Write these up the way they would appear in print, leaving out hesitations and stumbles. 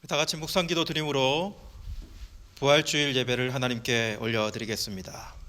다 같이 묵상기도 드림으로 부활주일 예배를 하나님께 올려드리겠습니다.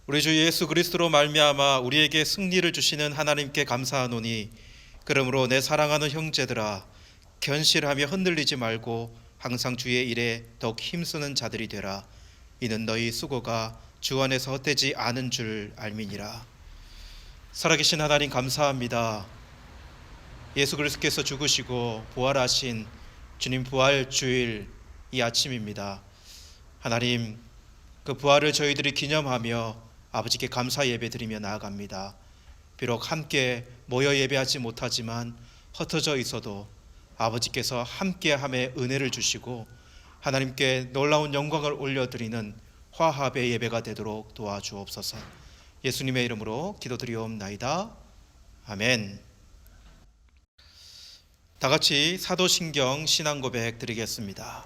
우리 주 예수 그리스도로 말미암아 우리에게 승리를 주시는 하나님께 감사하노니, 그러므로 내 사랑하는 형제들아, 견실하며 흔들리지 말고 항상 주의 일에 더욱 힘쓰는 자들이 되라. 이는 너희 수고가 주 안에서 헛되지 않은 줄 알미니라. 살아계신 하나님 감사합니다. 예수 그리스도께서 죽으시고 부활하신 주님 부활주일 이 아침입니다. 하나님, 그 부활을 저희들이 기념하며 아버지께 감사 예배 드리며 나아갑니다. 비록 함께 모여 예배하지 못하지만 흩어져 있어도 아버지께서 함께함의 은혜를 주시고 하나님께 놀라운 영광을 올려드리는 화합의 예배가 되도록 도와주옵소서. 예수님의 이름으로 기도드리옵나이다. 아멘. 다 같이 사도신경 신앙고백 드리겠습니다.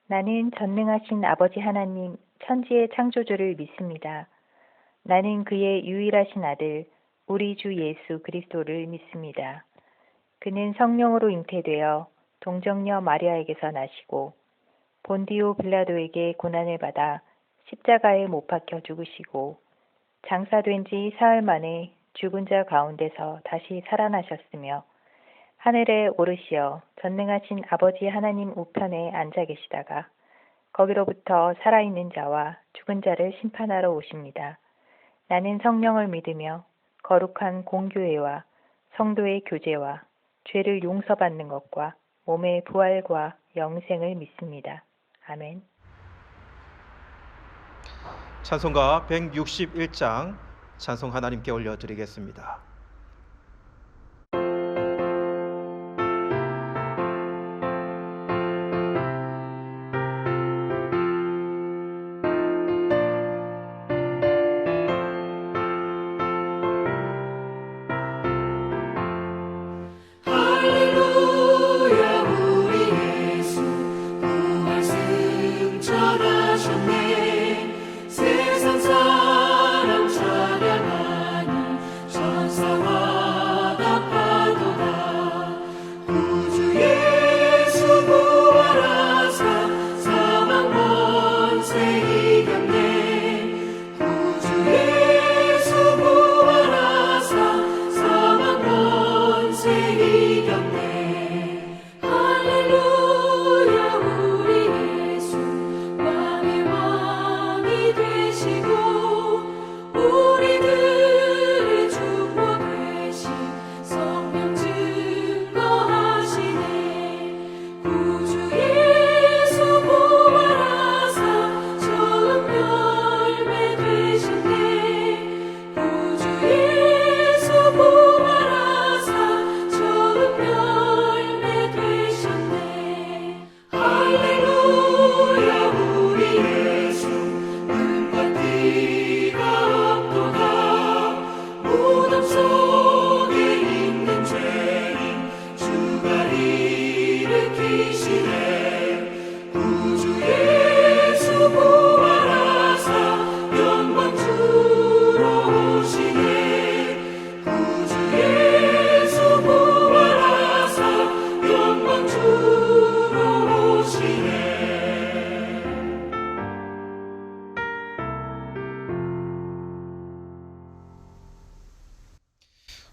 나는 전능하신 아버지 하나님, 천지의 창조주를 믿습니다. 나는 그의 유일하신 아들, 우리 주 예수 그리스도를 믿습니다. 그는 성령으로 잉태되어 동정녀 마리아에게서 나시고 본디오 빌라도에게 고난을 받아 십자가에 못 박혀 죽으시고 장사된 지 사흘 만에 죽은 자 가운데서 다시 살아나셨으며 하늘에 오르시어 전능하신 아버지 하나님 우편에 앉아 계시다가 거기로부터 살아있는 자와 죽은 자를 심판하러 오십니다. 나는 성령을 믿으며 거룩한 공교회와 성도의 교제와 죄를 용서받는 것과 몸의 부활과 영생을 믿습니다. 아멘. 찬송가 161장 찬송 하나님께 올려드리겠습니다.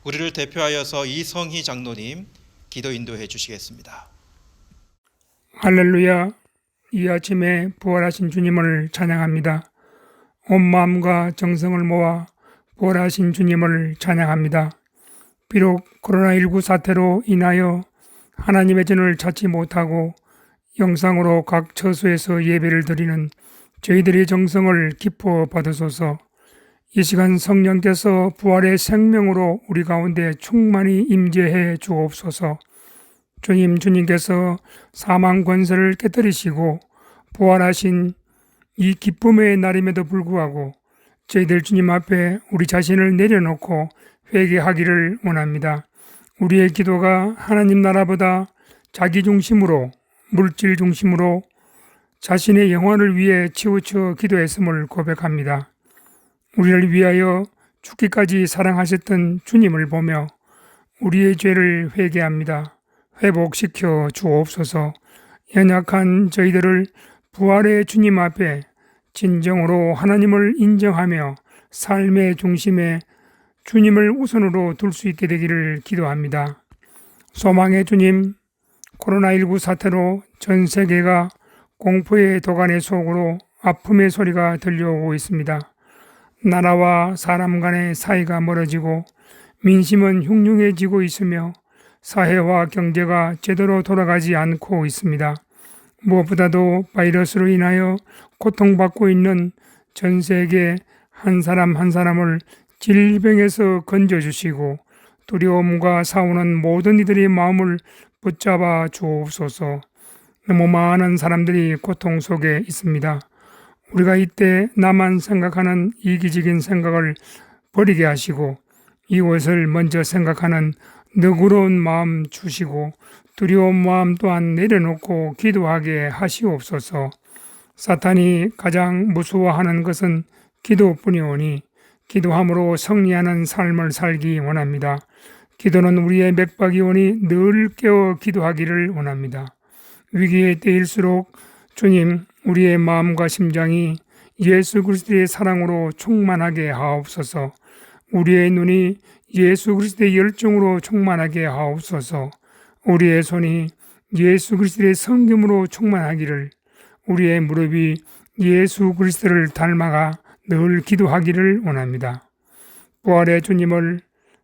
우리를 대표하여서 이성희 장로님 기도 인도해 주시겠습니다. 할렐루야. 이 아침에 부활하신 주님을 찬양합니다. 온 마음과 정성을 모아 부활하신 주님을 찬양합니다. 비록 코로나19 사태로 인하여 하나님의 전을 찾지 못하고 영상으로 각 처소에서 예배를 드리는 저희들의 정성을 기뻐 받으소서. 이 시간 성령께서 부활의 생명으로 우리 가운데 충만히 임재해 주옵소서. 주님께서 사망 권세를 깨뜨리시고 부활하신 이 기쁨의 날임에도 불구하고 저희들 주님 앞에 우리 자신을 내려놓고 회개하기를 원합니다. 우리의 기도가 하나님 나라보다 자기 중심으로, 물질 중심으로 자신의 영혼을 위해 치우쳐 기도했음을 고백합니다. 우리를 위하여 죽기까지 사랑하셨던 주님을 보며 우리의 죄를 회개합니다. 회복시켜 주옵소서. 연약한 저희들을 부활의 주님 앞에 진정으로 하나님을 인정하며 삶의 중심에 주님을 우선으로 둘 수 있게 되기를 기도합니다. 소망의 주님, 코로나19 사태로 전 세계가 공포의 도가니 속으로 아픔의 소리가 들려오고 있습니다. 나라와 사람 간의 사이가 멀어지고 민심은 흉흉해지고 있으며 사회와 경제가 제대로 돌아가지 않고 있습니다. 무엇보다도 바이러스로 인하여 고통받고 있는 전 세계 한 사람 한 사람을 질병에서 건져주시고 두려움과 싸우는 모든 이들의 마음을 붙잡아 주옵소서. 너무 많은 사람들이 고통 속에 있습니다. 우리가 이때 나만 생각하는 이기적인 생각을 버리게 하시고 이것을 먼저 생각하는 너그러운 마음 주시고 두려운 마음 또한 내려놓고 기도하게 하시옵소서. 사탄이 가장 무서워하는 것은 기도뿐이오니 기도함으로 승리하는 삶을 살기 원합니다. 기도는 우리의 맥박이오니 늘 깨어 기도하기를 원합니다. 위기의 때일수록 주님, 우리의 마음과 심장이 예수 그리스도의 사랑으로 충만하게 하옵소서. 우리의 눈이 예수 그리스도의 열정으로 충만하게 하옵소서. 우리의 손이 예수 그리스도의 성김으로 충만하기를, 우리의 무릎이 예수 그리스도를 닮아가 늘 기도하기를 원합니다. 부활의 주님을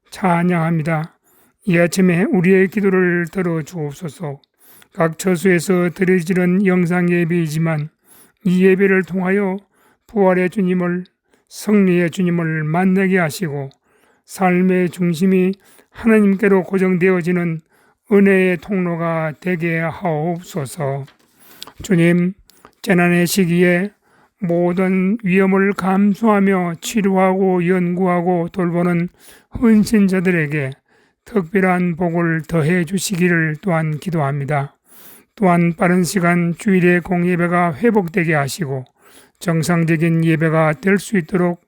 찬양합니다. 이 아침에 우리의 기도를 들어주옵소서. 각 처소에서 드려지는 영상 예배이지만 이 예배를 통하여 부활의 주님을, 승리의 주님을 만나게 하시고 삶의 중심이 하나님께로 고정되어지는 은혜의 통로가 되게 하옵소서. 주님, 재난의 시기에 모든 위험을 감수하며 치료하고 연구하고 돌보는 헌신자들에게 특별한 복을 더해 주시기를 또한 기도합니다. 또한 빠른 시간 주일의 공예배가 회복되게 하시고 정상적인 예배가 될 수 있도록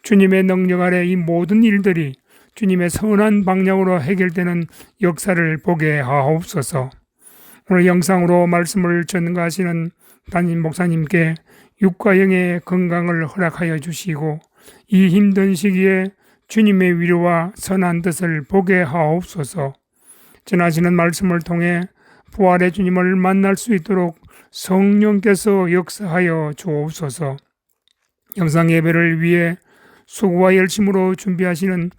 주님의 능력 아래 이 모든 일들이 주님의 선한 방향으로 해결되는 역사를 보게 하옵소서. 오늘 영상으로 말씀을 전가하시는 담임 목사님께 육과 영의 건강을 허락하여 주시고 이 힘든 시기에 주님의 위로와 선한 뜻을 보게 하옵소서. 전하시는 말씀을 통해 부활의 주님을 만날 수 있도록 성령께서 역사하여 주옵소서. 영상 예배를 위해 수고와 열심으로 준비하시는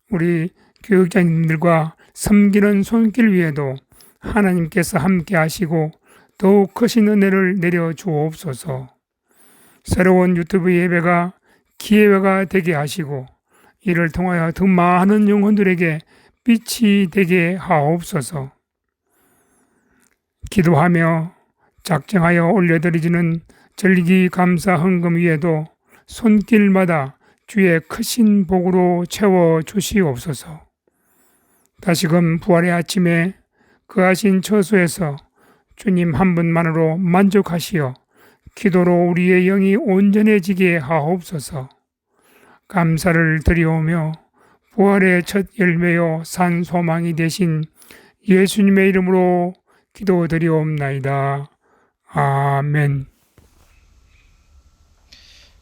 우리 교육자님들과 섬기는 손길 위에도 하나님께서 함께 하시고 더욱 크신 은혜를 내려 주옵소서. 새로운 유튜브 예배가 기회가 되게 하시고 이를 통하여 더 많은 영혼들에게 빛이 되게 하옵소서. 기도하며 작정하여 올려드리지는 절기 감사 헌금 위에도 손길마다 주의 크신 복으로 채워 주시옵소서. 다시금 부활의 아침에 그하신 처소에서 주님 한 분만으로 만족하시어 기도로 우리의 영이 온전해지게 하옵소서. 감사를 드리오며 부활의 첫 열매요 산 소망이 되신 예수님의 이름으로 기도드리옵나이다. 아멘.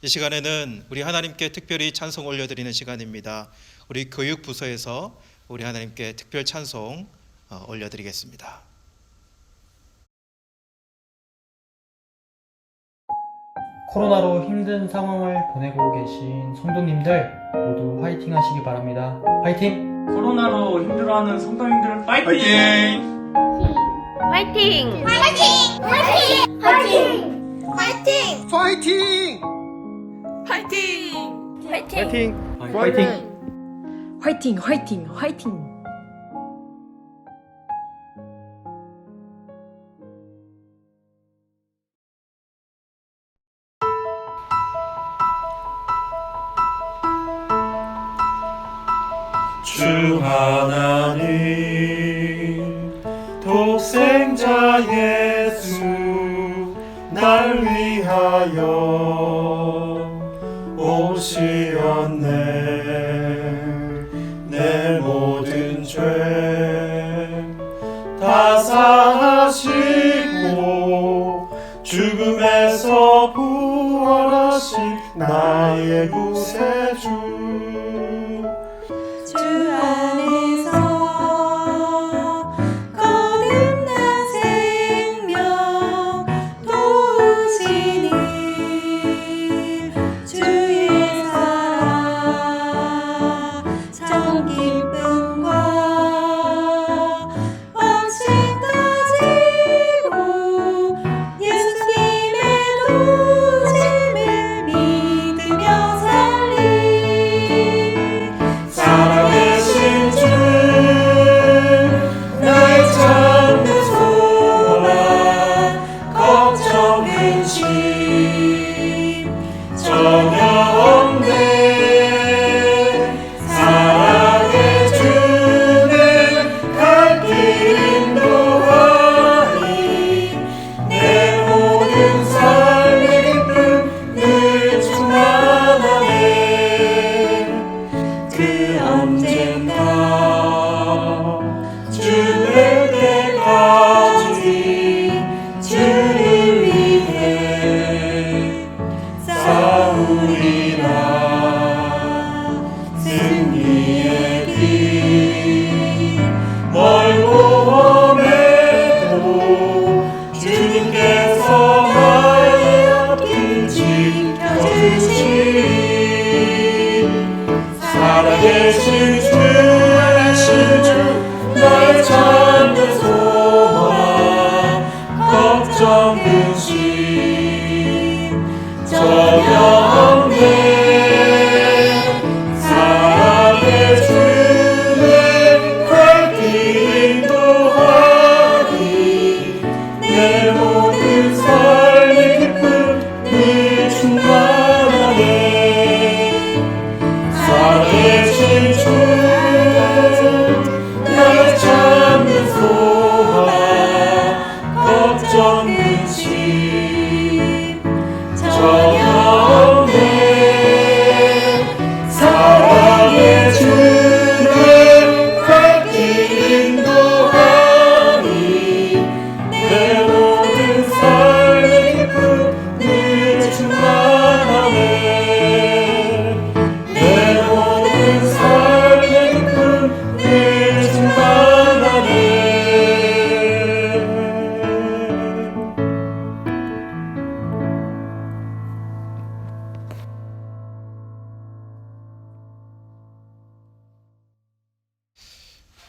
이 시간에는 우리 하나님께 특별히 찬송 올려드리는 시간입니다. 우리 교육부서에서 우리 하나님께 특별 찬송 올려드리겠습니다. 코로나로 힘든 상황을 보내고 계신 성도님들 모두 화이팅 하시기 바랍니다. 화이팅! 코로나로 힘들어하는 성도님들 파이팅! 화이팅! 화이팅! 화이팅! 화이팅! 화이팅! 파이팅! 화이팅! 파이팅! 화이팅, 화이팅, 화이팅! 주 하나님 독생자 예수 날 위하여 오시었네. 내 모든 죄 다 사하시고 죽음에서 부활하신 나의 구세주 주 안에서 거듭난 생명 도우시니 주의 사랑 참 기쁨과 왕신 가지고 예수님의 도심을 믿으며 살리 살아계신 주 나의 참된 소망 걱정 근심 전혀 없네. 사랑의 주는 갈 길 인도하니 내 모든 삶의 기쁨 늘 충만하네. 그 언젠가 주될 때까지 주를 위해 싸우리라. 승리의 길 멀고 험해도 주님께서 나의 앞길 지켜주시리. 살아계신 주 나의 참된 소망 걱정 근심 전혀 없네. 사랑의 주는 갈 길 인도하니 내 모든 삶의 기쁨 늘 충만하네. 살아계신 주 나의 참된 소망 걱정 근심 전혀 없네. 사랑의 주는 갈 길 인도하니 내 모든 삶의 기쁨 늘 충만하네. 내 모든 삶의 기쁨 늘 충만하네.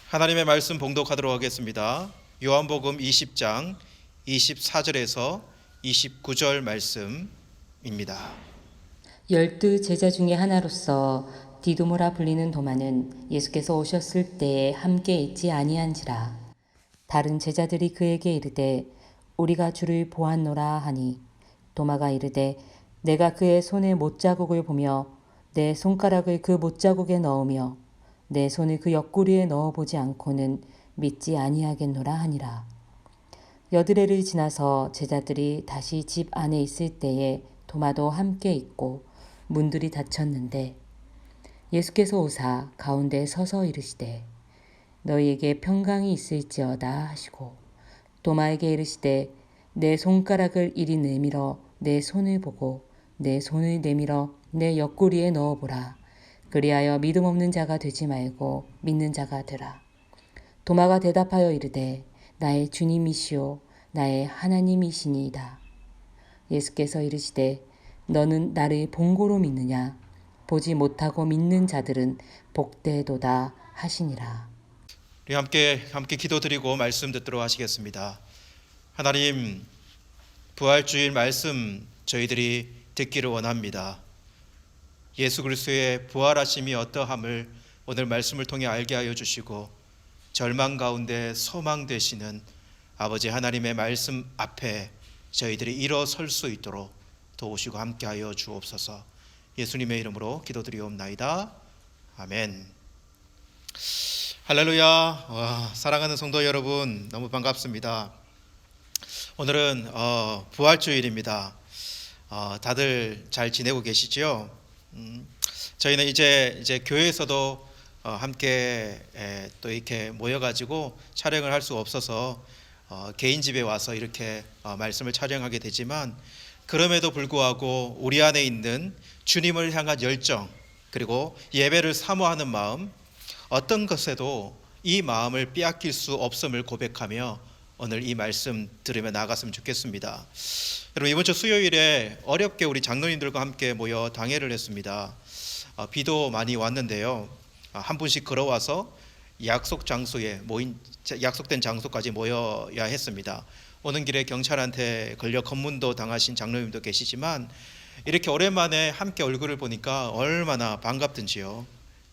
하나님의 말씀 봉독하도록 하겠습니다. 요한복음 20장 24절에서 29절 말씀입니다. 12 제자 중에 하나로서 디두모라 불리는 도마는 예수께서 오셨을 때에 함께 있지 아니한지라. 다른 제자들이 그에게 이르되 우리가 주를 보았노라 하니 도마가 이르되 내가 그의 손에 못자국을 보며 내 손가락을 그 못자국에 넣으며 내 손을 그 옆구리에 넣어보지 않고는 믿지 아니하겠노라 하니라. 여드레를 지나서 제자들이 다시 집 안에 있을 때에 도마도 함께 있고 문들이 닫혔는데 예수께서 오사 가운데 서서 이르시되 너희에게 평강이 있을지어다 하시고 도마에게 이르시되 내 손가락을 이리 내밀어 내 손을 보고 내 손을 내밀어 내 옆구리에 넣어보라. 그리하여 믿음 없는 자가 되지 말고 믿는 자가 되라. 도마가 대답하여 이르되 나의 주님이시오 나의 하나님이시니이다. 예수께서 이르시되 너는 나를 본고로 믿느냐? 보지 못하고 믿는 자들은 복되도다 하시니라. 우리 함께 기도드리고 말씀 듣도록 하시겠습니다. 하나님, 부활주일 말씀 저희들이 듣기를 원합니다. 예수 그리스도의 부활하심이 어떠함을 오늘 말씀을 통해 알게 하여 주시고 절망 가운데 소망 되시는 아버지 하나님의 말씀 앞에 저희들이 일어설 수 있도록 도우시고 함께하여 주옵소서. 예수님의 이름으로 기도드리옵나이다. 아멘. 할렐루야. 사랑하는 성도 여러분, 너무 반갑습니다. 오늘은 부활주일입니다. 다들 잘 지내고 계시죠? 저희는 이제 교회에서도 함께 또 이렇게 모여가지고 촬영을 할 수 없어서 개인 집에 와서 이렇게 말씀을 촬영하게 되지만, 그럼에도 불구하고 우리 안에 있는 주님을 향한 열정, 그리고 예배를 사모하는 마음, 어떤 것에도 이 마음을 빼앗길 수 없음을 고백하며 오늘 이 말씀 들으며 나아갔으면 좋겠습니다. 여러분, 이번 주 수요일에 어렵게 우리 장로님들과 함께 모여 당회를 했습니다. 비도 많이 왔는데요, 한 분씩 걸어와서 약속된 장소까지 모여야 했습니다. 오는 길에 경찰한테 걸려 검문도 당하신 장로님도 계시지만 이렇게 오랜만에 함께 얼굴을 보니까 얼마나 반갑든지요.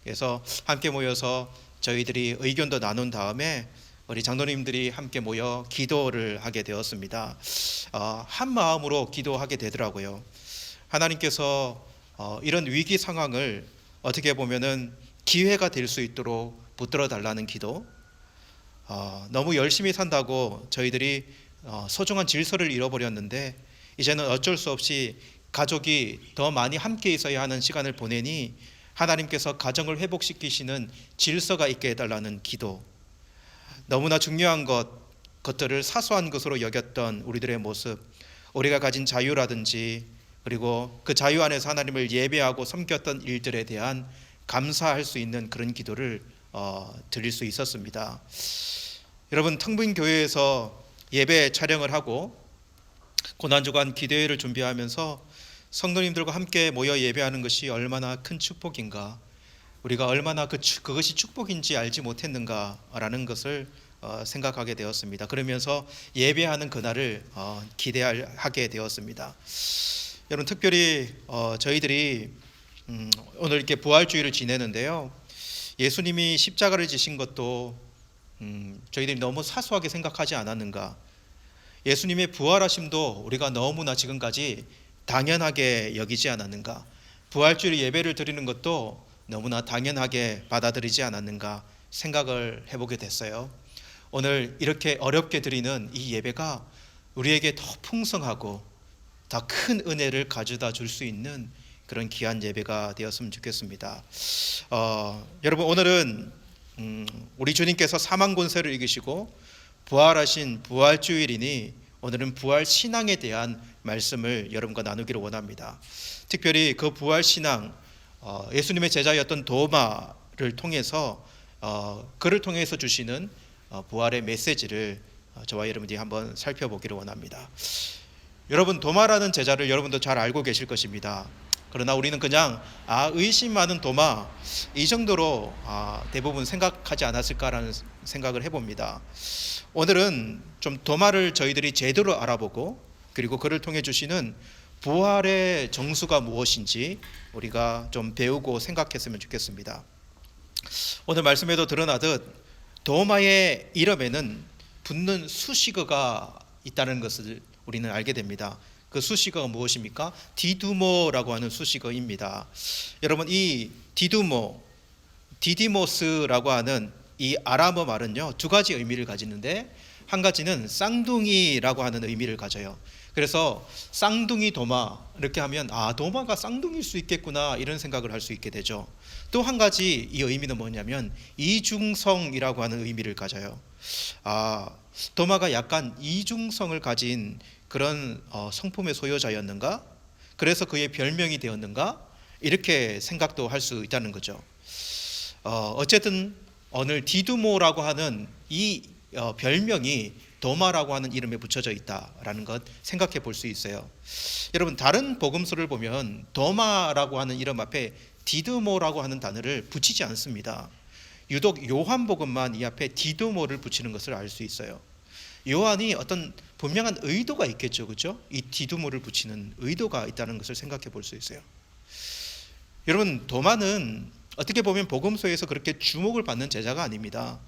그래서 함께 모여서 저희들이 의견도 나눈 다음에 우리 장로님들이 함께 모여 기도를 하게 되었습니다. 한 마음으로 기도하게 되더라고요. 하나님께서 이런 위기 상황을 어떻게 보면은 기회가 될 수 있도록 붙들어 달라는 기도, 너무 열심히 산다고 저희들이 소중한 질서를 잃어버렸는데 이제는 어쩔 수 없이 가족이 더 많이 함께 있어야 하는 시간을 보내니 하나님께서 가정을 회복시키시는 질서가 있게 해달라는 기도, 너무나 중요한 것들을 사소한 것으로 여겼던 우리들의 모습, 우리가 가진 자유라든지 그리고 그 자유 안에서 하나님을 예배하고 섬겼던 일들에 대한 감사할 수 있는 그런 기도를 드릴 수 있었습니다. 여러분, 텅빈 교회에서 예배 촬영을 하고 고난주간 기도회를 준비하면서 성도님들과 함께 모여 예배하는 것이 얼마나 큰 축복인가, 우리가 얼마나 그것이 축복인지 알지 못했는가라는 것을 생각하게 되었습니다. 그러면서 예배하는 그날을 기대하게 되었습니다. 여러분, 특별히 저희들이 오늘 이렇게 부활주의를 지내는데요, 예수님이 십자가를 지신 것도 저희들이 너무 사소하게 생각하지 않았는가, 예수님의 부활하심도 우리가 너무나 지금까지 당연하게 여기지 않았는가, 부활주일 예배를 드리는 것도 너무나 당연하게 받아들이지 않았는가 생각을 해보게 됐어요. 오늘 이렇게 어렵게 드리는 이 예배가 우리에게 더 풍성하고 더 큰 은혜를 가져다 줄 수 있는 그런 귀한 예배가 되었으면 좋겠습니다. 여러분, 오늘은 우리 주님께서 사망 권세를 이기시고 부활하신 부활주일이니 오늘은 부활신앙에 대한 말씀을 여러분과 나누기를 원합니다. 특별히 그 부활신앙, 예수님의 제자였던 도마를 통해서 그를 통해서 주시는 부활의 메시지를 저와 여러분들이 한번 살펴보기를 원합니다. 여러분, 도마라는 제자를 여러분도 잘 알고 계실 것입니다. 그러나 우리는 그냥 의심 많은 도마, 이 정도로 대부분 생각하지 않았을까라는 생각을 해봅니다. 오늘은 좀 도마를 저희들이 제대로 알아보고 그리고 그를 통해 주시는 부활의 정수가 무엇인지 우리가 좀 배우고 생각했으면 좋겠습니다. 오늘 말씀에도 드러나듯 도마의 이름에는 붙는 수식어가 있다는 것을 우리는 알게 됩니다. 그 수식어가 무엇입니까? 디두모라고 하는 수식어입니다. 여러분, 이 디디모스라고 하는 이 아람어 말은요, 두 가지 의미를 가지는데 한 가지는 쌍둥이라고 하는 의미를 가져요. 그래서 쌍둥이 도마 이렇게 하면 도마가 쌍둥이일 수 있겠구나 이런 생각을 할 수 있게 되죠. 또 한 가지 이 의미는 뭐냐면 이중성이라고 하는 의미를 가져요. 도마가 약간 이중성을 가진 그런 성품의 소유자였는가? 그래서 그의 별명이 되었는가? 이렇게 생각도 할 수 있다는 거죠. 어쨌든 오늘 디두모라고 하는 이 별명이 도마라고 하는 이름에 붙여져 있다라는 것 생각해 볼 수 있어요. 여러분, 다른 복음서를 보면 도마라고 하는 이름 앞에 디두모라고 하는 단어를 붙이지 않습니다. 유독 요한복음만 이 앞에 디두모를 붙이는 것을 알 수 있어요. 요한이 어떤 분명한 의도가 있겠죠, 그렇죠? 이 디두모를 붙이는 의도가 있다는 것을 생각해 볼 수 있어요. 여러분, 도마는 어떻게 보면 복음서에서 그렇게 주목을 받는 제자가 아닙니다.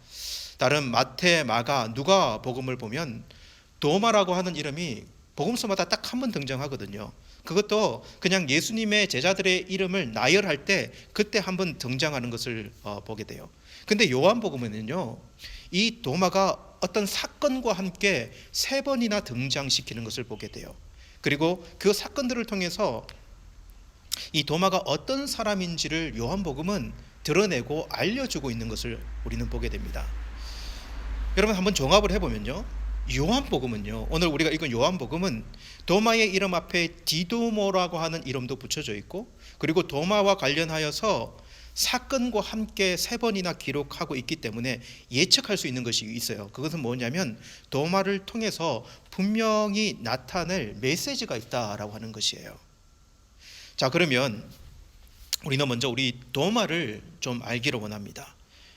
다른 마태, 마가, 누가 복음을 보면 도마라고 하는 이름이 복음서마다 딱 한 번 등장하거든요. 그것도 그냥 예수님의 제자들의 이름을 나열할 때 그때 한 번 등장하는 것을 보게 돼요. 근데 요한복음에는요, 이 도마가 어떤 사건과 함께 3번이나 등장시키는 것을 보게 돼요. 그리고 그 사건들을 통해서 이 도마가 어떤 사람인지를 요한복음은 드러내고 알려주고 있는 것을 우리는 보게 됩니다. 여러분, 한번 종합을 해보면요, 요한복음은요, 오늘 우리가 읽은 요한복음은 도마의 이름 앞에 디도모라고 하는 이름도 붙여져 있고, 그리고 도마와 관련하여서 사건과 함께 3번이나 기록하고 있기 때문에 예측할 수 있는 것이 있어요. 그것은 뭐냐면 도마를 통해서 분명히 나타낼 메시지가 있다라고 하는 것이에요. 자, 그러면 우리는 먼저 우리 도마를 좀 알기를 원합니다.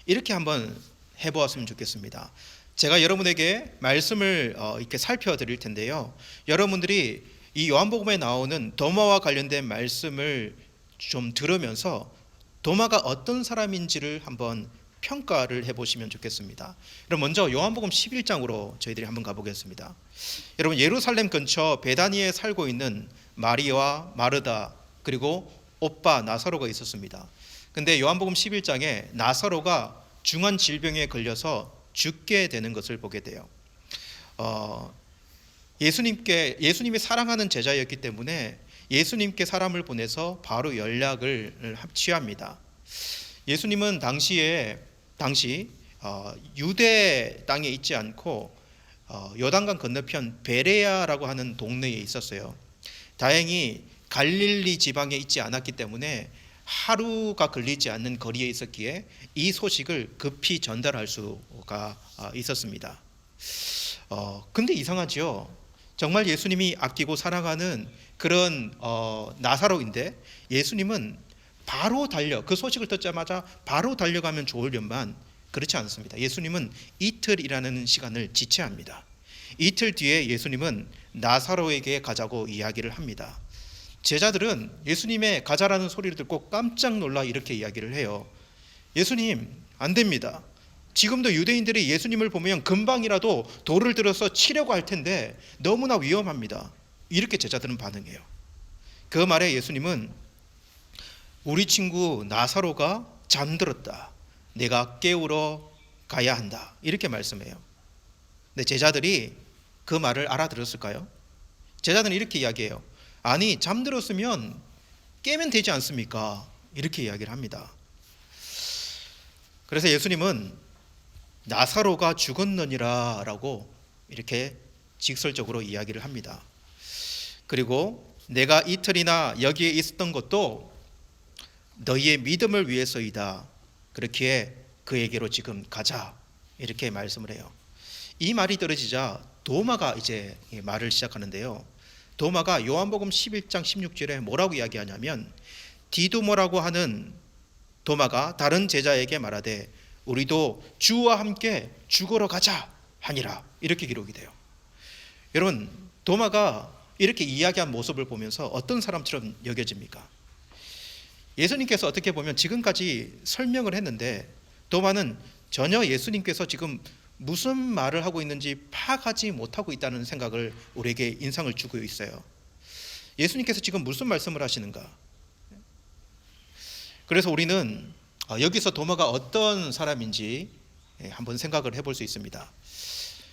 이렇게 한번 해보았으면 좋겠습니다. 제가 여러분에게 말씀을 이렇게 살펴드릴 텐데요, 여러분들이 이 요한복음에 나오는 도마와 관련된 말씀을 좀 들으면서 도마가 어떤 사람인지를 한번 평가를 해보시면 좋겠습니다. 그럼 먼저 요한복음 11장으로 저희들이 한번 가보겠습니다. 여러분, 예루살렘 근처 베다니에 살고 있는 마리와 마르다, 그리고 오빠 나사로가 있었습니다. 근데 요한복음 11장에 나사로가 중한 질병에 걸려서 죽게 되는 것을 보게 돼요. 예수님이 사랑하는 제자였기 때문에 예수님께 사람을 보내서 바로 연락을 취합니다. 예수님은 당시 유대 땅에 있지 않고 요단강 건너편 베레아라고 하는 동네에 있었어요. 다행히 갈릴리 지방에 있지 않았기 때문에 하루가 걸리지 않는 거리에 있었기에 이 소식을 급히 전달할 수가 있었습니다. 근데 이상하죠. 정말 예수님이 아끼고 사랑하는 그런 나사로인데 예수님은 바로 그 소식을 듣자마자 바로 달려가면 좋으련만 그렇지 않습니다. 예수님은 이틀이라는 시간을 지체합니다. 이틀 뒤에 예수님은 나사로에게 가자고 이야기를 합니다. 제자들은 예수님의 가자라는 소리를 듣고 깜짝 놀라 이렇게 이야기를 해요. 예수님, 안 됩니다. 지금도 유대인들이 예수님을 보면 금방이라도 돌을 들어서 치려고 할 텐데 너무나 위험합니다. 이렇게 제자들은 반응해요. 그 말에 예수님은 우리 친구 나사로가 잠들었다. 내가 깨우러 가야 한다. 이렇게 말씀해요. 근데 제자들이 그 말을 알아들었을까요? 제자들은 이렇게 이야기해요. 아니, 잠들었으면 깨면 되지 않습니까? 이렇게 이야기를 합니다. 그래서 예수님은 나사로가 죽었느니라 라고 이렇게 직설적으로 이야기를 합니다. 그리고 내가 이틀이나 여기에 있었던 것도 너희의 믿음을 위해서이다. 그렇기에 그에게로 지금 가자. 이렇게 말씀을 해요. 이 말이 떨어지자 도마가 이제 말을 시작하는데요. 도마가 요한복음 11장 16절에 뭐라고 이야기하냐면 디두모라고 하는 도마가 다른 제자에게 말하되 우리도 주와 함께 죽으러 가자 하니라. 이렇게 기록이 돼요. 여러분, 도마가 이렇게 이야기한 모습을 보면서 어떤 사람처럼 여겨집니까? 예수님께서 어떻게 보면 지금까지 설명을 했는데 도마는 전혀 예수님께서 지금 무슨 말을 하고 있는지 파악하지 못하고 있다는 생각을 우리에게 인상을 주고 있어요. 예수님께서 지금 무슨 말씀을 하시는가? 그래서 우리는 여기서 도마가 어떤 사람인지 한번 생각을 해볼 수 있습니다.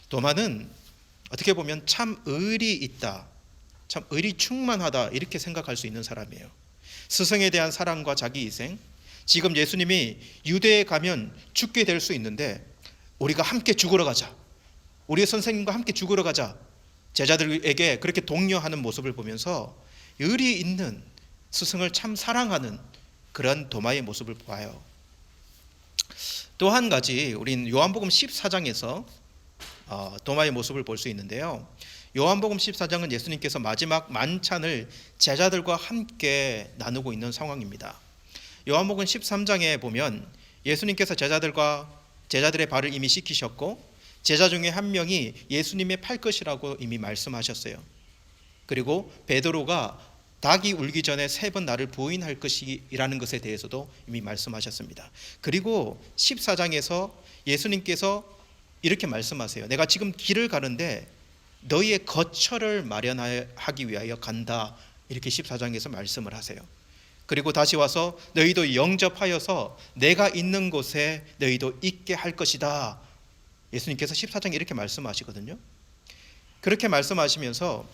도마는 어떻게 보면 참 의리 있다, 참 의리 충만하다 이렇게 생각할 수 있는 사람이에요. 스승에 대한 사랑과 자기 희생, 지금 예수님이 유대에 가면 죽게 될 수 있는데 우리가 함께 죽으러 가자, 우리의 선생님과 함께 죽으러 가자, 제자들에게 그렇게 독려하는 모습을 보면서 의리 있는 스승을 참 사랑하는 그런 도마의 모습을 봐요. 또 한 가지 우린 요한복음 14장에서 도마의 모습을 볼 수 있는데요. 요한복음 14장은 예수님께서 마지막 만찬을 제자들과 함께 나누고 있는 상황입니다. 요한복음 13장에 보면 예수님께서 제자들의 발을 이미 씻기셨고 제자 중에 한 명이 예수님의 팔 것이라고 이미 말씀하셨어요. 그리고 베드로가 닭이 울기 전에 3번 나를 부인할 것이라는 것에 대해서도 이미 말씀하셨습니다. 그리고 14장에서 예수님께서 이렇게 말씀하세요. 내가 지금 길을 가는데 너희의 거처를 마련하기 위하여 간다. 이렇게 14장에서 말씀을 하세요. 그리고 다시 와서 너희도 영접하여서 내가 있는 곳에 너희도 있게 할 것이다. 예수님께서 14장에 이렇게 말씀하시거든요. 그렇게 말씀하시면서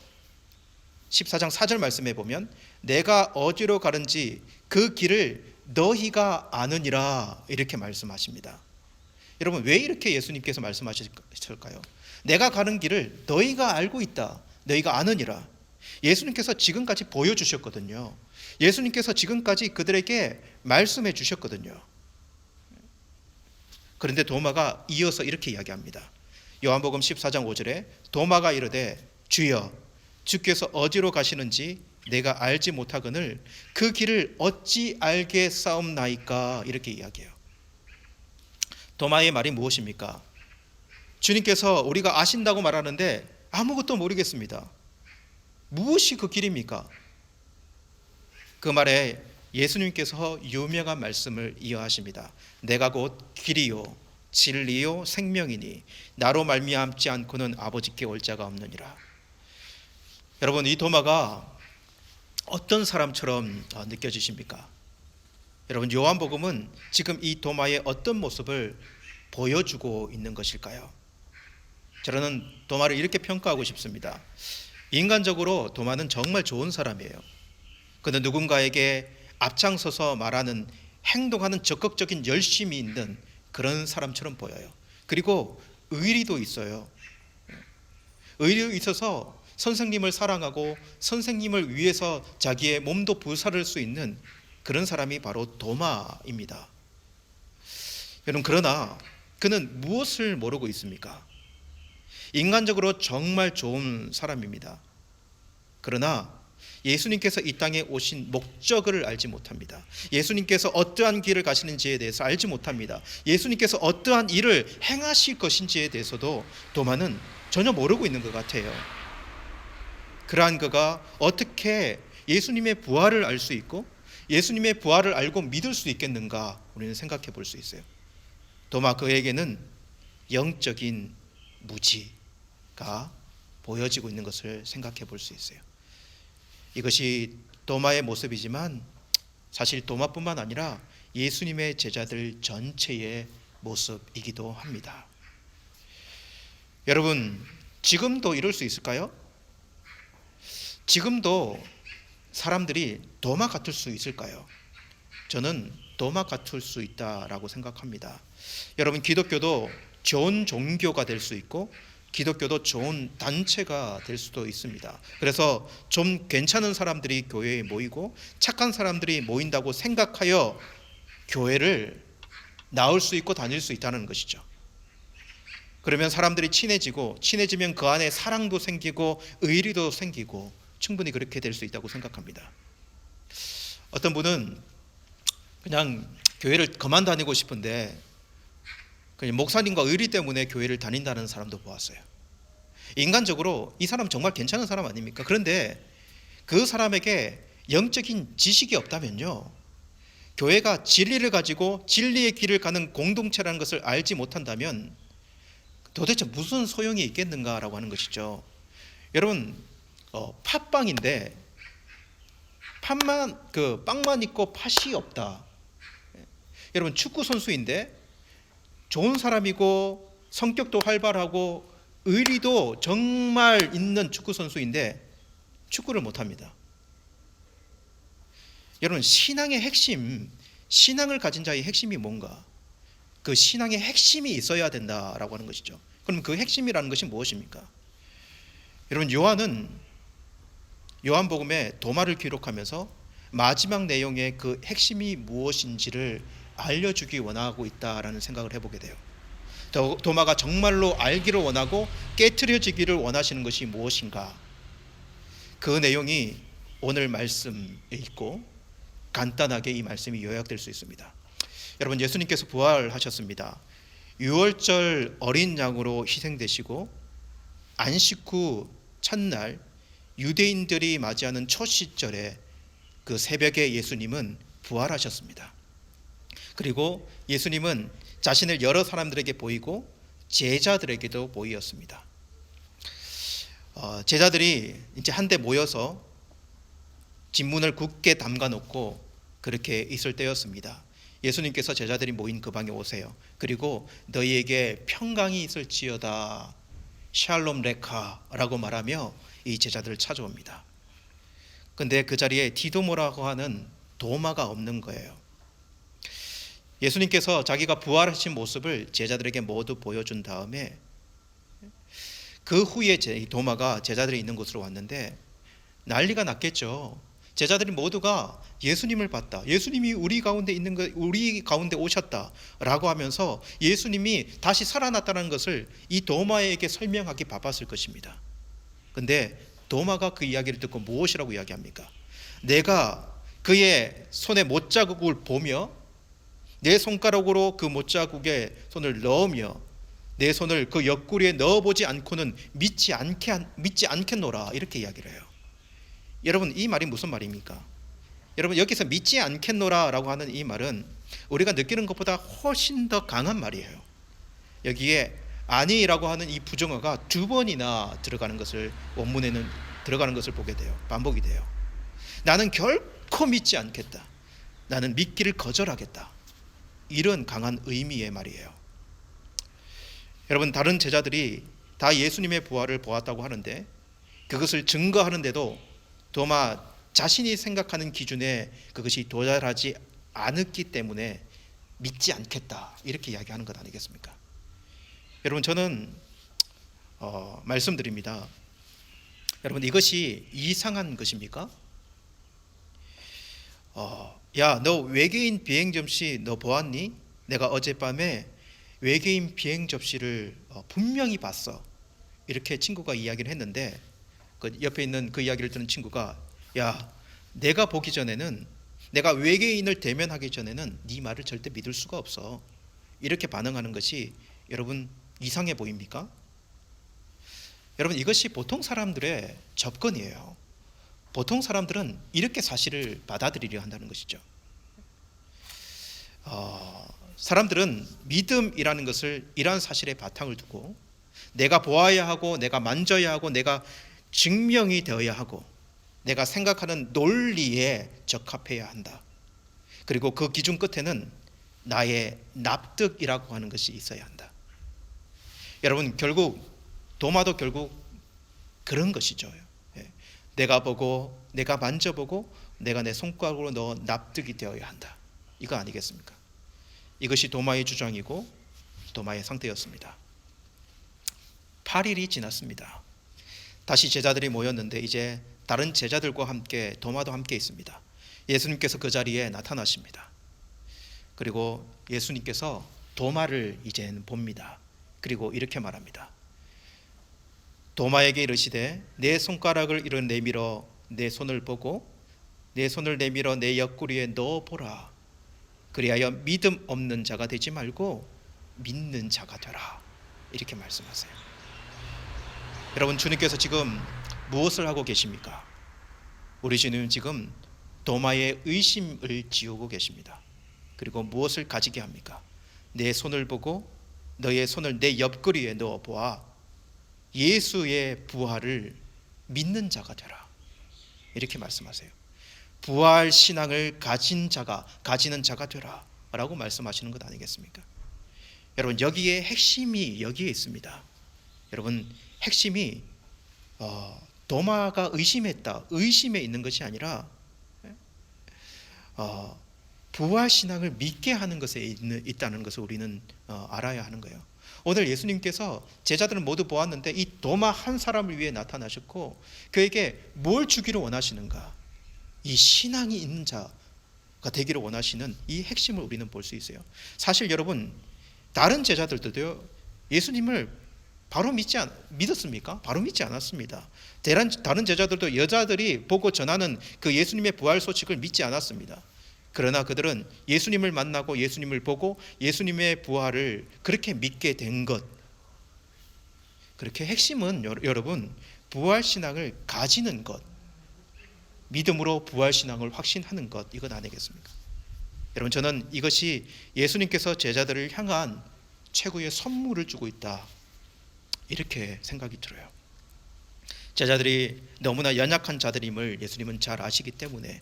14장 4절 말씀해 보면 내가 어디로 가는지 그 길을 너희가 아느니라 이렇게 말씀하십니다. 여러분 왜 이렇게 예수님께서 말씀하실까요? 내가 가는 길을 너희가 알고 있다. 너희가 아느니라. 예수님께서 지금까지 보여주셨거든요. 예수님께서 지금까지 그들에게 말씀해 주셨거든요. 그런데 도마가 이어서 이렇게 이야기합니다. 요한복음 14장 5절에 도마가 이르되 주여 주께서 어디로 가시는지 내가 알지 못하거늘 그 길을 어찌 알겠사옵나이까 이렇게 이야기해요. 도마의 말이 무엇입니까? 주님께서 우리가 아신다고 말하는데 아무것도 모르겠습니다. 무엇이 그 길입니까? 그 말에 예수님께서 유명한 말씀을 이어하십니다. 내가 곧 길이요 진리요 생명이니 나로 말미암지 않고는 아버지께 올 자가 없느니라. 여러분 이 도마가 어떤 사람처럼 느껴지십니까? 여러분 요한복음은 지금 이 도마의 어떤 모습을 보여주고 있는 것일까요? 저는 도마를 이렇게 평가하고 싶습니다. 인간적으로 도마는 정말 좋은 사람이에요. 그는 누군가에게 앞장서서 말하는 행동하는 적극적인 열심이 있는 그런 사람처럼 보여요. 그리고 의리도 있어요. 의리도 있어서 선생님을 사랑하고 선생님을 위해서 자기의 몸도 불사를 수 있는 그런 사람이 바로 도마입니다. 여러분 그러나 그는 무엇을 모르고 있습니까? 인간적으로 정말 좋은 사람입니다. 그러나 예수님께서 이 땅에 오신 목적을 알지 못합니다. 예수님께서 어떠한 길을 가시는지에 대해서 알지 못합니다. 예수님께서 어떠한 일을 행하실 것인지에 대해서도 도마는 전혀 모르고 있는 것 같아요. 그러한 그가 어떻게 예수님의 부활을 알 수 있고 예수님의 부활을 알고 믿을 수 있겠는가 우리는 생각해 볼 수 있어요. 도마 그에게는 영적인 무지가 보여지고 있는 것을 생각해 볼 수 있어요. 이것이 도마의 모습이지만 사실 도마뿐만 아니라 예수님의 제자들 전체의 모습이기도 합니다. 여러분 지금도 이럴 수 있을까요? 지금도 사람들이 도마 같을 수 있을까요? 저는 도마 같을 수 있다라고 생각합니다. 여러분 기독교도 좋은 종교가 될 수 있고 기독교도 좋은 단체가 될 수도 있습니다. 그래서 좀 괜찮은 사람들이 교회에 모이고 착한 사람들이 모인다고 생각하여 교회를 나올 수 있고 다닐 수 있다는 것이죠. 그러면 사람들이 친해지면 그 안에 사랑도 생기고 의리도 생기고 충분히 그렇게 될 수 있다고 생각합니다. 어떤 분은 그냥 교회를 그만 다니고 싶은데 그냥 목사님과 의리 때문에 교회를 다닌다는 사람도 보았어요. 인간적으로 이 사람 정말 괜찮은 사람 아닙니까? 그런데 그 사람에게 영적인 지식이 없다면요, 교회가 진리를 가지고 진리의 길을 가는 공동체라는 것을 알지 못한다면 도대체 무슨 소용이 있겠는가라고 하는 것이죠. 여러분 팥빵인데 빵만 있고 팥이 없다. 여러분 축구 선수인데 좋은 사람이고 성격도 활발하고 의리도 정말 있는 축구 선수인데 축구를 못합니다. 여러분 신앙의 핵심, 신앙을 가진 자의 핵심이 뭔가? 그 신앙의 핵심이 있어야 된다라고 하는 것이죠. 그럼 그 핵심이라는 것이 무엇입니까? 여러분 요한은 요한복음에 도마를 기록하면서 마지막 내용의 그 핵심이 무엇인지를 알려주기 원하고 있다라는 생각을 해보게 돼요. 도마가 정말로 알기를 원하고 깨트려지기를 원하시는 것이 무엇인가? 그 내용이 오늘 말씀에 있고 간단하게 이 말씀이 요약될 수 있습니다. 여러분 예수님께서 부활하셨습니다. 유월절 어린 양으로 희생되시고 안식 후 첫날 유대인들이 맞이하는 초시절에 그 새벽에 예수님은 부활하셨습니다. 그리고 예수님은 자신을 여러 사람들에게 보이고 제자들에게도 보이었습니다. 제자들이 이제 한데 모여서 진문을 굳게 담가 놓고 그렇게 있을 때였습니다. 예수님께서 제자들이 모인 그 방에 오세요. 그리고 너희에게 평강이 있을지어다 샬롬 레카라고 말하며 이 제자들을 찾아옵니다. 근데 그 자리에 디도모라고 하는 도마가 없는 거예요. 예수님께서 자기가 부활하신 모습을 제자들에게 모두 보여준 다음에 그 후에 도마가 제자들이 있는 곳으로 왔는데 난리가 났겠죠. 제자들이 모두가 예수님을 봤다. 예수님이 우리 가운데 오셨다라고 하면서 예수님이 다시 살아났다는 것을 이 도마에게 설명하기 바빴을 것입니다. 근데 도마가 그 이야기를 듣고 무엇이라고 이야기합니까? 내가 그의 손에 못자국을 보며 내 손가락으로 그 못자국에 손을 넣으며 내 손을 그 옆구리에 넣어보지 않고는 믿지 않겠노라 이렇게 이야기를 해요. 여러분 이 말이 무슨 말입니까? 여러분 여기서 믿지 않겠노라 라고 하는 이 말은 우리가 느끼는 것보다 훨씬 더 강한 말이에요. 여기에 아니라고 하는 이 부정어가 2번이나 들어가는 것을 원문에는 들어가는 것을 보게 돼요. 반복이 돼요. 나는 결코 믿지 않겠다. 나는 믿기를 거절하겠다. 이런 강한 의미의 말이에요. 여러분 다른 제자들이 다 예수님의 부활을 보았다고 하는데 그것을 증거하는데도 도마 자신이 생각하는 기준에 그것이 도달하지 않았기 때문에 믿지 않겠다 이렇게 이야기하는 것 아니겠습니까? 여러분 저는 말씀드립니다. 여러분 이것이 이상한 것입니까? 야, 너 외계인 비행 접시 너 보았니? 내가 어젯밤에 외계인 비행 접시를 분명히 봤어. 이렇게 친구가 이야기를 했는데 그 옆에 있는 그 이야기를 듣는 친구가 야, 내가 보기 전에는 내가 외계인을 대면하기 전에는 네 말을 절대 믿을 수가 없어. 이렇게 반응하는 것이 여러분 이상해 보입니까? 여러분 이것이 보통 사람들의 접근이에요. 보통 사람들은 이렇게 사실을 받아들이려 한다는 것이죠. 사람들은 믿음이라는 것을 이러한 사실에 바탕을 두고 내가 보아야 하고 내가 만져야 하고 내가 증명이 되어야 하고 내가 생각하는 논리에 적합해야 한다. 그리고 그 기준 끝에는 나의 납득이라고 하는 것이 있어야 한다. 여러분 결국 도마도 결국 그런 것이죠. 내가 보고 내가 만져보고 내가 내 손가락으로 넣어 납득이 되어야 한다. 이거 아니겠습니까? 이것이 도마의 주장이고 도마의 상태였습니다. 8일이 지났습니다. 다시 제자들이 모였는데 이제 다른 제자들과 함께 도마도 함께 있습니다. 예수님께서 그 자리에 나타나십니다. 그리고 예수님께서 도마를 이제는 봅니다. 그리고 이렇게 말합니다. 도마에게 이르시되 내 손가락을 이르 내밀어 내 손을 보고 내 손을 내밀어 내 옆구리에 넣어보라. 그리하여 믿음 없는 자가 되지 말고 믿는 자가 되라. 이렇게 말씀하세요. 여러분 주님께서 지금 무엇을 하고 계십니까? 우리 주님은 지금 도마의 의심을 지우고 계십니다. 그리고 무엇을 가지게 합니까? 내 손을 보고 너의 손을 내 옆구리에 넣어보아 예수의 부활을 믿는 자가 되라. 이렇게 말씀하세요. 부활 신앙을 가지는 자가 되라 라고 말씀하시는 것 아니겠습니까? 여러분 여기에 핵심이 여기에 있습니다. 여러분 핵심이 도마가 의심했다. 의심에 있는 것이 아니라 부활 신앙을 믿게 하는 것에 있다는 것을 우리는 알아야 하는 거예요. 오늘 예수님께서 제자들은 모두 보았는데 이 도마 한 사람을 위해 나타나셨고 그에게 뭘 주기를 원하시는가? 이 신앙이 있는 자가 되기를 원하시는 이 핵심을 우리는 볼 수 있어요. 사실 여러분 다른 제자들도요 예수님을 바로 믿었습니까? 바로 믿지 않았습니다. 다른 제자들도 여자들이 보고 전하는 그 예수님의 부활 소식을 믿지 않았습니다. 그러나 그들은 예수님을 만나고 예수님을 보고 예수님의 부활을 그렇게 믿게 된 것. 그렇게 핵심은 여러분 부활신앙을 가지는 것, 믿음으로 부활신앙을 확신하는 것, 이건 아니겠습니까? 여러분, 저는 이것이 예수님께서 제자들을 향한 최고의 선물을 주고 있다, 이렇게 생각이 들어요. 제자들이 너무나 연약한 자들임을 예수님은 잘 아시기 때문에,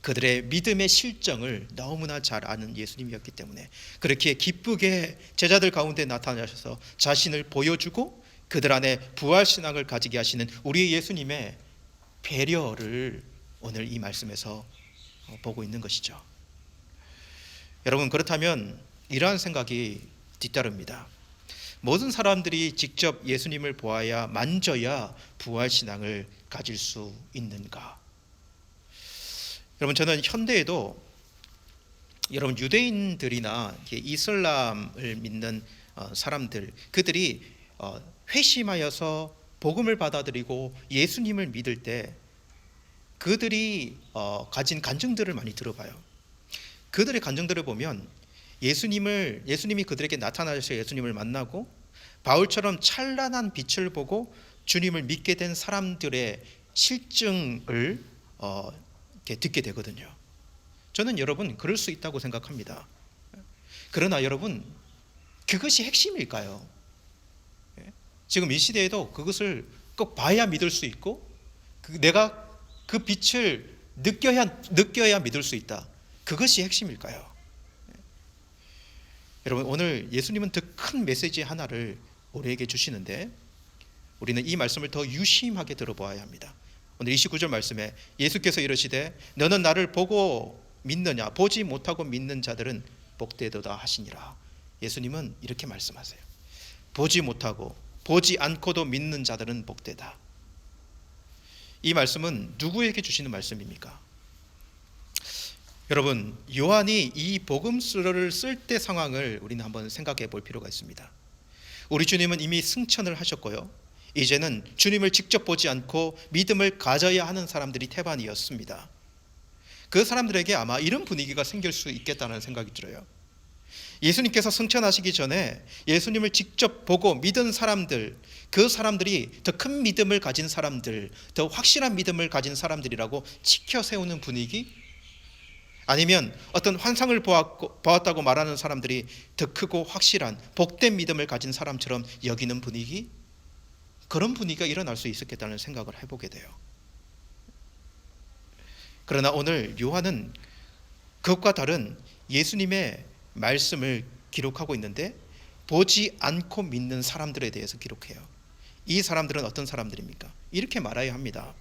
그들의 믿음의 실정을 너무나 잘 아는 예수님이었기 때문에 그렇게 기쁘게 제자들 가운데 나타나셔서 자신을 보여주고 그들 안에 부활신앙을 가지게 하시는 우리 예수님의 배려를 오늘 이 말씀에서 보고 있는 것이죠. 여러분, 그렇다면 이러한 생각이 뒤따릅니다. 모든 사람들이 직접 예수님을 보아야, 만져야 부활신앙을 가질 수 있는가? 여러분, 저는 현대에도 여러분 유대인들이나 이슬람을 믿는 사람들, 그들이 회심하여서 복음을 받아들이고 예수님을 믿을 때 그들이 가진 간증들을 많이 들어봐요. 그들의 간증들을 보면 예수님이 그들에게 나타나셔서 예수님을 만나고 바울처럼 찬란한 빛을 보고 주님을 믿게 된 사람들의 실증을 이렇게 듣게 되거든요. 저는 여러분 그럴 수 있다고 생각합니다. 그러나 여러분, 그것이 핵심일까요? 지금 이 시대에도 그것을 꼭 봐야 믿을 수 있고 내가 그 빛을 느껴야 믿을 수 있다, 그것이 핵심일까요? 여러분, 오늘 예수님은 더 큰 메시지 하나를 우리에게 주시는데 우리는 이 말씀을 더 유심하게 들어보아야 합니다. 오늘 29절 말씀에 예수께서 이르시되 너는 나를 보고 믿느냐, 보지 못하고 믿는 자들은 복되도다 하시니라. 예수님은 이렇게 말씀하세요. 보지 못하고 보지 않고도 믿는 자들은 복되다. 이 말씀은 누구에게 주시는 말씀입니까? 여러분, 요한이 이 복음서를 쓸 때 상황을 우리는 한번 생각해 볼 필요가 있습니다. 우리 주님은 이미 승천을 하셨고요, 이제는 주님을 직접 보지 않고 믿음을 가져야 하는 사람들이 태반이었습니다. 그 사람들에게 아마 이런 분위기가 생길 수 있겠다는 생각이 들어요. 예수님께서 승천하시기 전에 예수님을 직접 보고 믿은 사람들, 그 사람들이 더 큰 믿음을 가진 사람들, 더 확실한 믿음을 가진 사람들이라고 치켜 세우는 분위기, 아니면 어떤 환상을 보았다고 말하는 사람들이 더 크고 확실한 복된 믿음을 가진 사람처럼 여기는 분위기, 그런 분위기가 일어날 수 있었겠다는 생각을 해보게 돼요. 그러나 오늘 요한은 그것과 다른 예수님의 말씀을 기록하고 있는데 보지 않고 믿는 사람들에 대해서 기록해요. 이 사람들은 어떤 사람들입니까? 이렇게 말해야 합니다.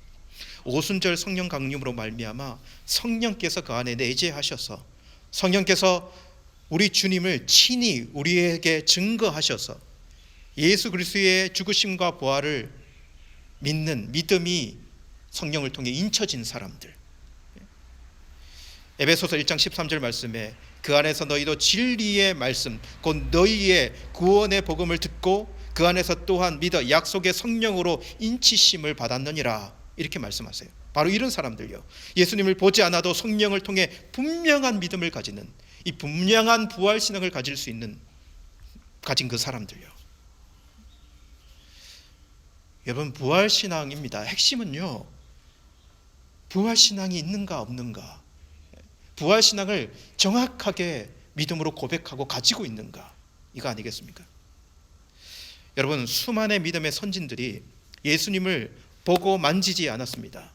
오순절 성령 강림으로 말미암아 성령께서 그 안에 내재하셔서, 성령께서 우리 주님을 친히 우리에게 증거하셔서 예수 그리스도의 죽으심과 부활을 믿는 믿음이 성령을 통해 인쳐진 사람들. 에베소서 1장 13절 말씀에 그 안에서 너희도 진리의 말씀, 곧 너희의 구원의 복음을 듣고 그 안에서 또한 믿어 약속의 성령으로 인치심을 받았느니라, 이렇게 말씀하세요. 바로 이런 사람들요, 예수님을 보지 않아도 성령을 통해 분명한 믿음을 가지는, 이 분명한 부활신앙을 가진 그 사람들요. 여러분, 부활신앙입니다. 핵심은요, 부활신앙이 있는가 없는가, 부활신앙을 정확하게 믿음으로 고백하고 가지고 있는가, 이거 아니겠습니까? 여러분, 수많은 믿음의 선진들이 예수님을 보고 만지지 않았습니다.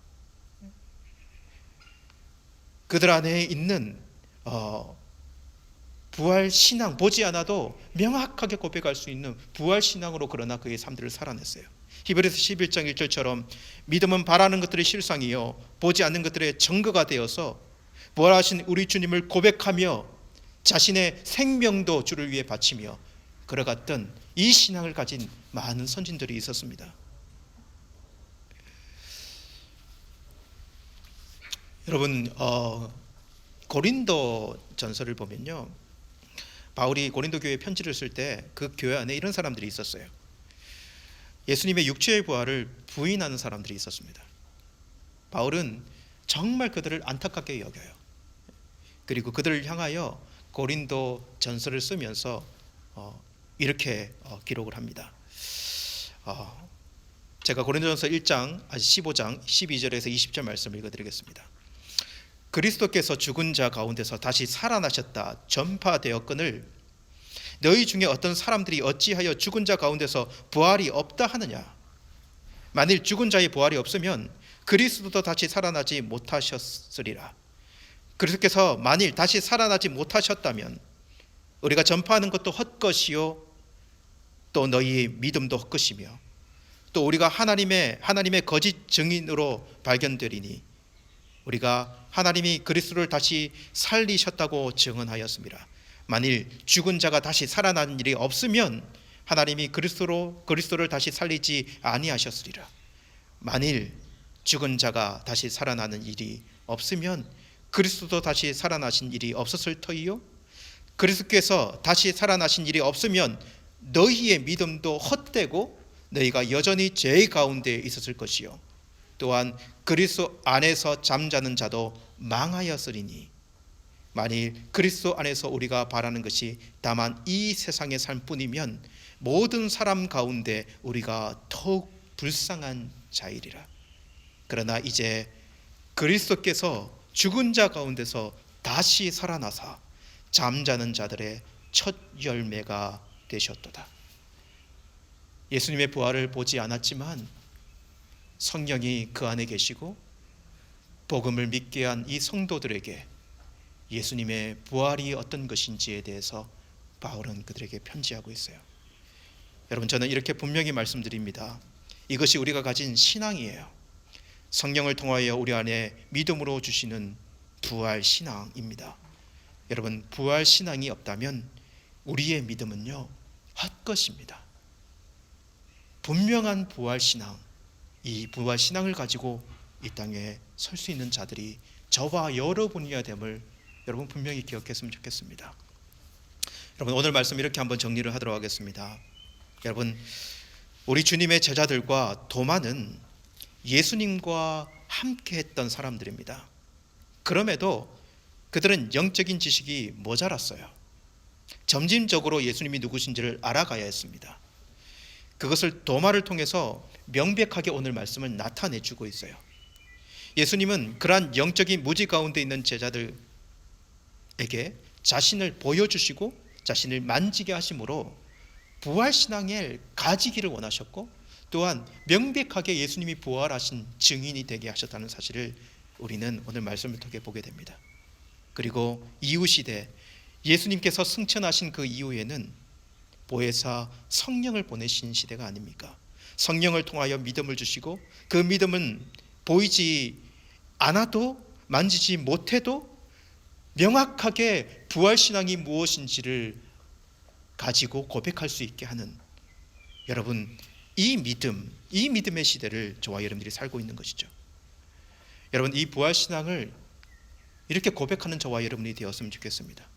그들 안에 있는 부활신앙, 보지 않아도 명확하게 고백할 수 있는 부활신앙으로 그러나 그의 삶들을 살아냈어요. 히브리서 11장 1절처럼 믿음은 바라는 것들의 실상이요 보지 않는 것들의 증거가 되어서 부활하신 우리 주님을 고백하며 자신의 생명도 주를 위해 바치며 걸어갔던 이 신앙을 가진 많은 선진들이 있었습니다. 여러분, 고린도 전서를 보면요, 바울이 고린도 교회에 편지를 쓸 때 그 교회 안에 이런 사람들이 있었어요. 예수님의 육체의 부활을 부인하는 사람들이 있었습니다. 바울은 정말 그들을 안타깝게 여겨요. 그리고 그들을 향하여 고린도 전서를 쓰면서 이렇게 기록을 합니다. 제가 고린도전서 15장 12절에서 20절 말씀을 읽어드리겠습니다. 그리스도께서 죽은 자 가운데서 다시 살아나셨다 전파되었거늘 너희 중에 어떤 사람들이 어찌하여 죽은 자 가운데서 부활이 없다 하느냐. 만일 죽은 자의 부활이 없으면 그리스도도 다시 살아나지 못하셨으리라. 그리스도께서 만일 다시 살아나지 못하셨다면 우리가 전파하는 것도 헛것이요 또 너희의 믿음도 헛것이며 또 우리가 하나님의 거짓 증인으로 발견되리니 우리가 하나님이 그리스도를 다시 살리셨다고 증언하였습니다. 만일 죽은 자가 다시 살아나는 일이 없으면 하나님이 그리스도를 다시 살리지 아니하셨으리라. 만일 죽은 자가 다시 살아나는 일이 없으면 그리스도도 다시 살아나신 일이 없었을 터이요 그리스도께서 다시 살아나신 일이 없으면 너희의 믿음도 헛되고 너희가 여전히 죄 가운데 있었을 것이요 또한 그리스도 안에서 잠자는 자도 망하였으리니 만일 그리스도 안에서 우리가 바라는 것이 다만 이 세상의 삶뿐이면 모든 사람 가운데 우리가 더욱 불쌍한 자이리라. 그러나 이제 그리스도께서 죽은 자 가운데서 다시 살아나사 잠자는 자들의 첫 열매가 되셨도다. 예수님의 부활을 보지 않았지만 성령이 그 안에 계시고 복음을 믿게 한 이 성도들에게 예수님의 부활이 어떤 것인지에 대해서 바울은 그들에게 편지하고 있어요. 여러분, 저는 이렇게 분명히 말씀드립니다. 이것이 우리가 가진 신앙이에요. 성령을 통하여 우리 안에 믿음으로 주시는 부활 신앙입니다. 여러분, 부활 신앙이 없다면 우리의 믿음은요 헛것입니다. 분명한 부활 신앙, 이 부활 신앙을 가지고 이 땅에 설 수 있는 자들이 저와 여러분이어야 됨을 여러분 분명히 기억했으면 좋겠습니다. 여러분, 오늘 말씀 이렇게 한번 정리를 하도록 하겠습니다. 여러분, 우리 주님의 제자들과 도마는 예수님과 함께 했던 사람들입니다. 그럼에도 그들은 영적인 지식이 모자랐어요. 점진적으로 예수님이 누구신지를 알아가야 했습니다. 그것을 도마를 통해서 명백하게 오늘 말씀을 나타내주고 있어요. 예수님은 그러한 영적인 무지 가운데 있는 제자들에게 자신을 보여주시고 자신을 만지게 하심으로 부활신앙을 가지기를 원하셨고 또한 명백하게 예수님이 부활하신 증인이 되게 하셨다는 사실을 우리는 오늘 말씀을 통해 보게 됩니다. 그리고 이후시대 예수님께서 승천하신 그 이후에는 보혜사 성령을 보내신 시대가 아닙니까? 성령을 통하여 믿음을 주시고 그 믿음은 보이지 않아도 만지지 못해도 명확하게 부활신앙이 무엇인지를 가지고 고백할 수 있게 하는, 여러분, 이 믿음의 시대를 저와 여러분들이 살고 있는 것이죠. 여러분, 이 부활신앙을 이렇게 고백하는 저와 여러분이 되었으면 좋겠습니다.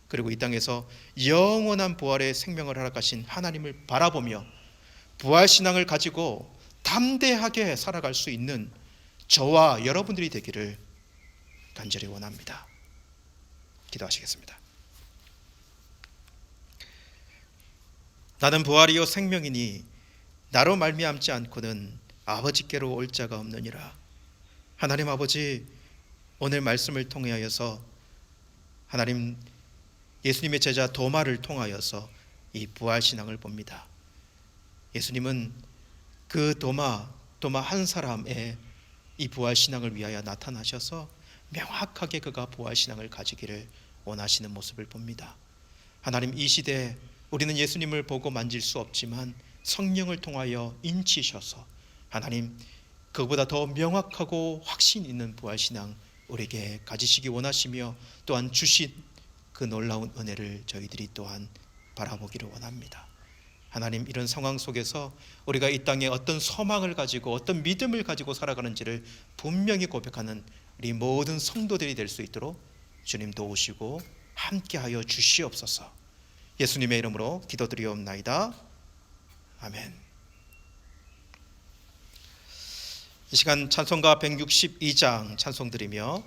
그리고 이 땅에서 영원한 부활의 생명을 허락하신 하나님을 바라보며 부활신앙을 가지고 담대하게 살아갈 수 있는 저와 여러분들이 되기를 간절히 원합니다. 기도하시겠습니다. 나는 부활이요 생명이니 나로 말미암지 않고는 아버지께로 올 자가 없느니라. 하나님 아버지, 오늘 말씀을 통하여서 하나님 예수님의 제자 도마를 통하여서 이 부활신앙을 봅니다. 예수님은 그 도마 한 사람의 이 부활신앙을 위하여 나타나셔서 명확하게 그가 부활신앙을 가지기를 원하시는 모습을 봅니다. 하나님, 이 시대에 우리는 예수님을 보고 만질 수 없지만 성령을 통하여 인치셔서 하나님 그보다 더 명확하고 확신 있는 부활신앙 우리에게 가지시기 원하시며 또한 주신 그 놀라운 은혜를 저희들이 또한 바라보기를 원합니다. 하나님, 이런 상황 속에서 우리가 이 땅에 어떤 소망을 가지고 어떤 믿음을 가지고 살아가는지를 분명히 고백하는 우리 모든 성도들이 될 수 있도록 주님 도우시고 함께하여 주시옵소서. 예수님의 이름으로 기도드리옵나이다. 아멘. 이 시간 찬송가 162장 찬송 드리며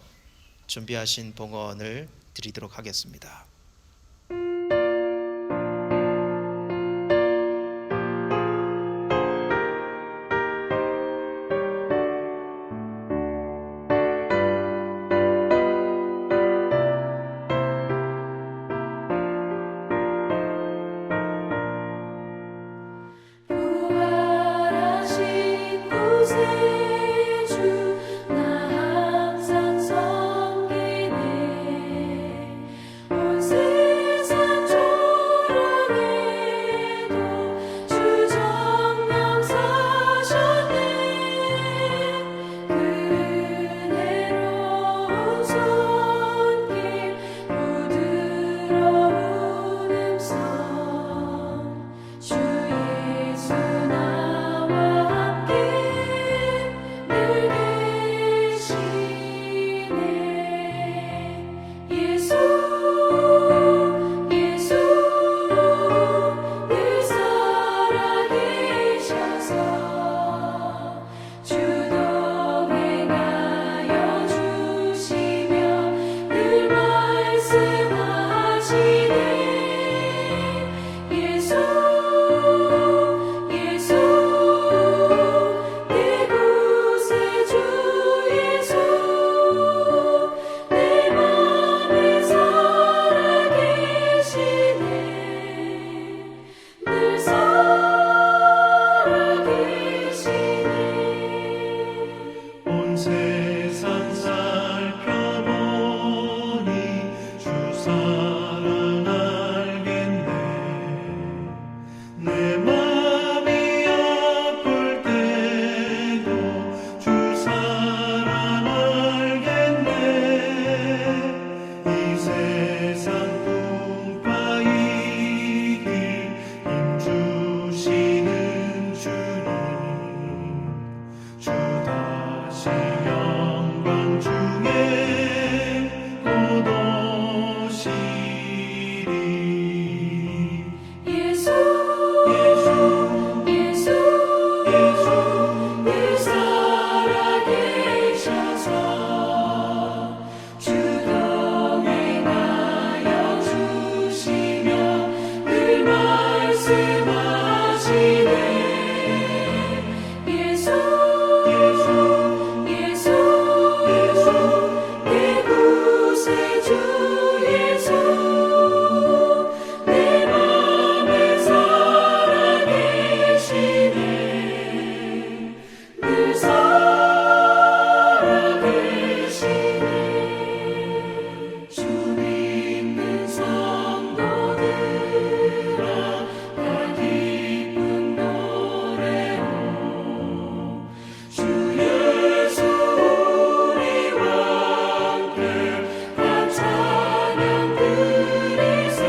준비하신 봉헌을 드리도록 하겠습니다. 부활하신 구세주 나 항상 섬기네 온 세상 초라해도 주 정령 사셨네 그 은혜로운 손길 부드러운 음성 주 예수 나와 함께 늘 계시네 예수 예수 늘 살아계셔서 주 동행하여 주시며 늘 말씀하시네 예수 예수 내 구세주 예수 내 맘에 살아계시네 늘 살아계시네 온 세상 살펴보니 주 사랑 알겠네 내 맘이 아플 때도 주 사랑 알겠네 이 세상 풍파이길 힘주시는 주님 주 다시 영광 중에 곧 오시리 예수 예수 예수 예수 늘 살아계셔서 주 동행하여 주시며 늘 말씀하시네 예수 예수 예수 예수 내 구세주 예수 내 맘에 살아계시네 늘 살아계시네 주 믿는 성도들아 다 기쁜 노래로 주 예수 우리와 함께 다 찬양 드리세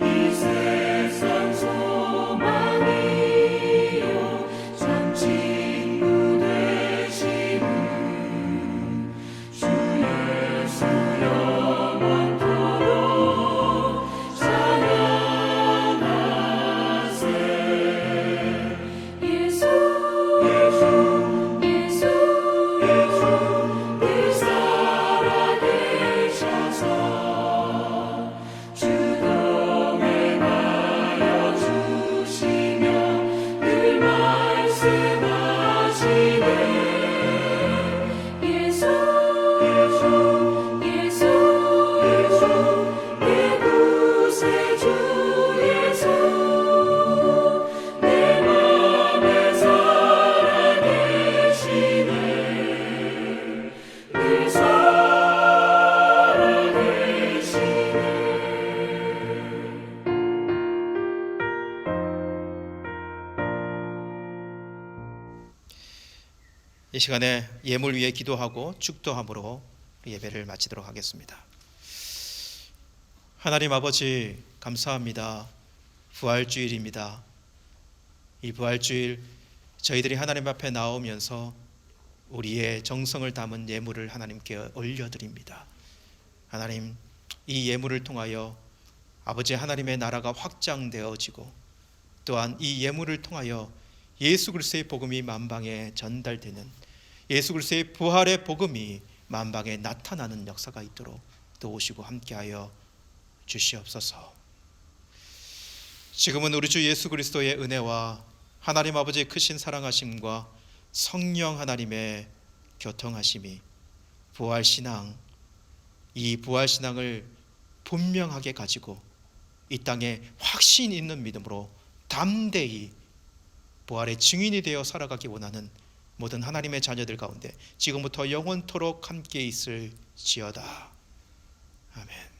이 세상 소망이요 참 친구 되시는 주 예수 영원토록 찬양하세 예수 예수 예수 예수 늘 살아계셔서 주 동행하여 주시며 늘 말씀하시네 예수 예수 예수 예수 내 구세주 예수 내 맘에 살아계시네 늘 살아계시네 이 시간에 예물 위해 기도하고 축도함으로 예배를 마치도록 하겠습니다. 하나님 아버지 감사합니다. 부활주일입니다. 이 부활주일 저희들이 하나님 앞에 나오면서 우리의 정성을 담은 예물을 하나님께 올려드립니다. 하나님, 이 예물을 통하여 아버지 하나님의 나라가 확장되어지고 또한 이 예물을 통하여 예수 그리스도의 복음이 만방에 전달되는, 예수 그리스도의 부활의 복음이 만방에 나타나는 역사가 있도록 도우시고 함께하여 주시옵소서. 지금은 우리 주 예수 그리스도의 은혜와 하나님 아버지의 크신 사랑하심과 성령 하나님의 교통하심이 부활신앙, 이 부활신앙을 분명하게 가지고 이 땅에 확신 있는 믿음으로 담대히 부활의 증인이 되어 살아가기 원하는 모든 하나님의 자녀들 가운데 지금부터 영원토록 함께 있을지어다. 아멘.